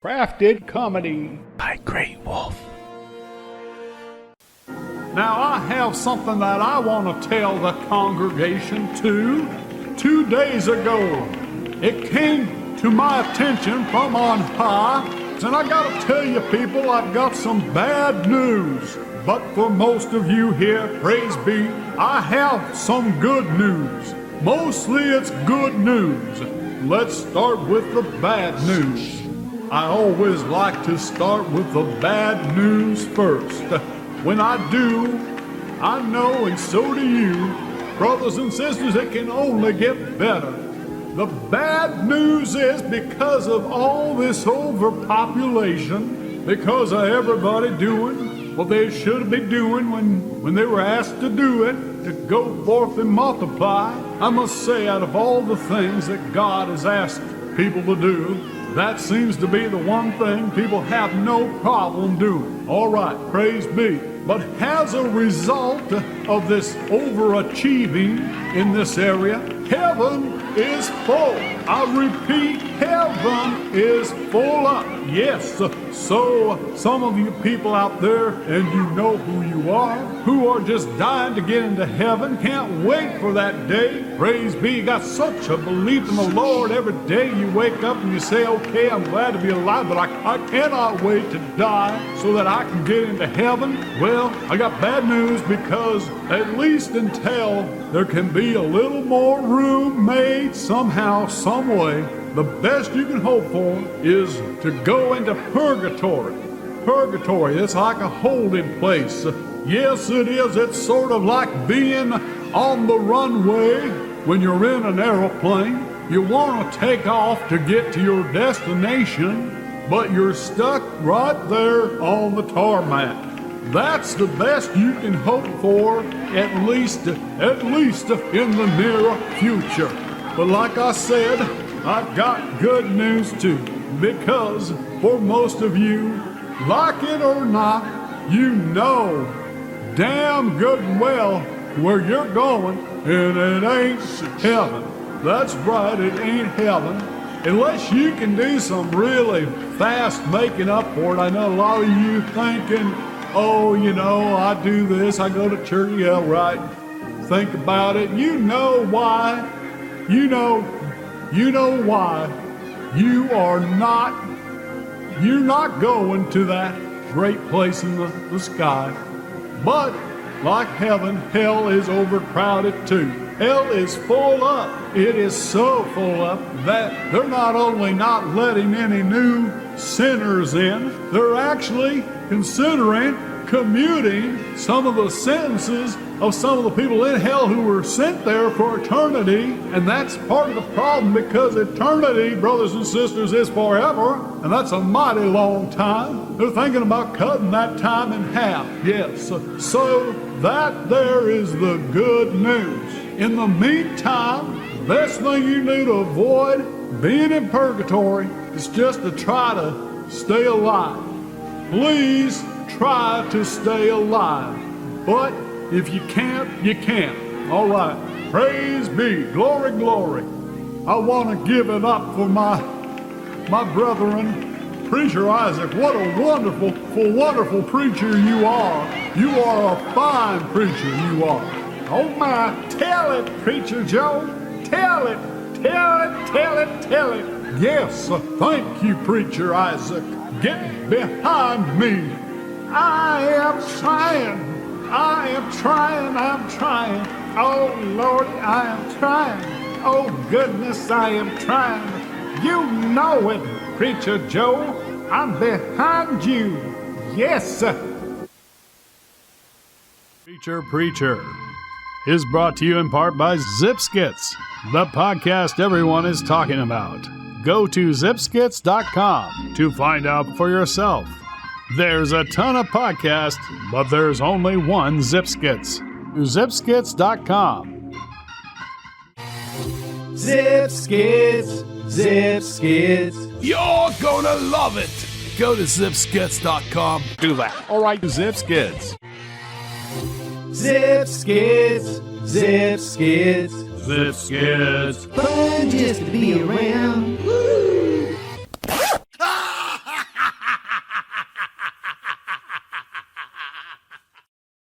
Crafted comedy by Great Wolf. Now I have something that I want to tell the congregation too. 2 days ago, it came to my attention from on high, and I gotta tell you people, I've got some bad news. But for most of you here, praise be, I have some good news. Mostly it's good news. Let's start with the bad news. I always like to start with the bad news first. When I do, I know, and so do you, brothers and sisters, it can only get better. The bad news is because of all this overpopulation, because of everybody doing what they should be doing when they were asked to do it, to go forth and multiply, I must say, out of all the things that God has asked people to do, that seems to be the one thing people have no problem doing. All right, praise be. But as a result of this overachieving in this area, heaven is full. I repeat, heaven is full up. Yes, so some of you people out there, and you know who you are just dying to get into heaven, can't wait for that day. Praise be, you got such a belief in the Lord. Every day you wake up and you say, okay, I'm glad to be alive, but I cannot wait to die so that I can get into heaven. Well, I got bad news, because at least until there can be a little more room made somehow, some way, the best you can hope for is to go into purgatory. Purgatory, it's like a holding place. Yes, it is. It's sort of like being on the runway when you're in an aeroplane. You want to take off to get to your destination, but you're stuck right there on the tarmac. That's the best you can hope for, at least in the near future. But like I said, I've got good news too, because for most of you, like it or not, you know damn good and well where you're going, and it ain't heaven. That's right, it ain't heaven. Unless you can do some really fast making up for it. I know a lot of you thinking, oh, you know, I do this, I go to church. Yeah, right. Think about it. You know why. You know why. You're not going to that great place in the sky. But like heaven, hell is overcrowded too. Hell is full up. It is so full up that they're not only not letting any new sinners in, they're actually considering commuting some of the sentences of some of the people in hell who were sent there for eternity. And that's part of the problem, because eternity, brothers and sisters, is forever, and that's a mighty long time. They're thinking about cutting that time in half. Yes, so that there is the good news. In the meantime, the best thing you need to avoid being in purgatory is just to try to stay alive. Please try to stay alive. But if you can't, you can't. All right. Praise be. Glory, glory. I want to give it up for my brethren, Preacher Isaac. What a wonderful preacher you are. You are a fine preacher, you are. Oh my, tell it, Preacher Joe. Tell it. Yes, thank you, Preacher Isaac. Get behind me. I am trying. Oh, Lord, I am trying. Oh, goodness, I am trying. You know it, Preacher Joe. I'm behind you. Yes, sir. Preacher is brought to you in part by Zipskits, the podcast everyone is talking about. Go to zipskits.com to find out for yourself. There's a ton of podcasts, but there's only one Zipskits. Zipskits.com. Zipskits. You're gonna love it. Go to zipskits.com. Do that. All right, Zipskits. Zipskits. Zipskits. Fun just to be around. Woo!